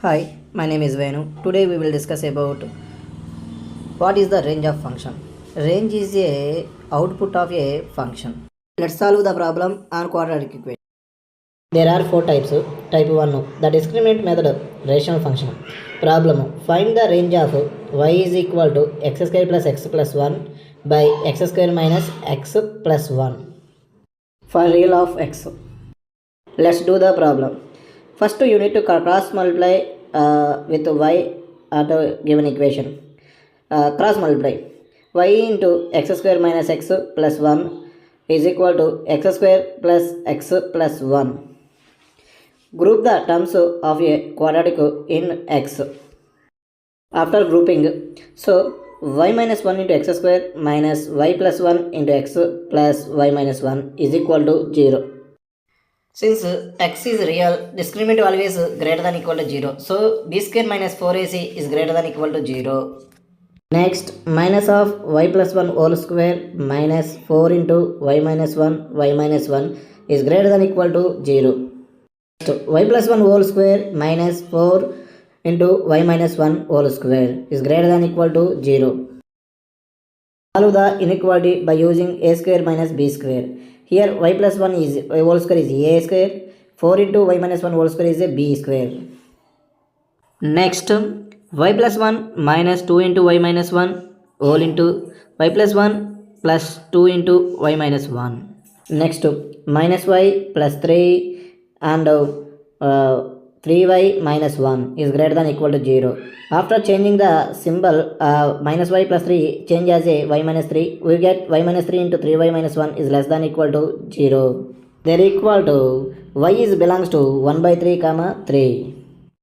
Hi, my name is Venu. Today we will discuss about what is the range of function. Range is a output of a function. Let's solve the problem on quadratic equation. There are four types. Type 1, the discriminant method, rational function. Problem, find the range of y is equal to x square plus x plus 1 by x square minus x plus 1 for real of x. Let's do the problem. First you need to cross multiply with y at a given equation. Cross multiply y into x square minus x plus 1 is equal to x square plus x plus 1. Group the terms of a quadratic in x. After grouping, so y minus 1 into x square minus y plus 1 into x plus y minus 1 is equal to 0. Since x is real, discriminant value is greater than equal to 0. So b square minus 4ac is greater than equal to 0. Next, minus of y plus 1 whole square minus 4 into y minus 1 is greater than equal to 0. Next, y plus 1 whole square minus 4 into y minus 1 whole square is greater than equal to 0. Solve the inequality by using a square minus b square. Here y plus 1 is whole square is a square, 4 into y minus 1 whole square is a b square. Next, y plus 1 minus 2 into y minus 1 whole into y plus 1 plus 2 into y minus 1. Next, minus y plus 3 and 3y minus 1 is greater than equal to 0. After changing the symbol minus y plus 3 change as a y minus 3, we get y minus 3 into 3y minus 1 is less than equal to 0. They are equal to y is belongs to 1 by 3 comma 3.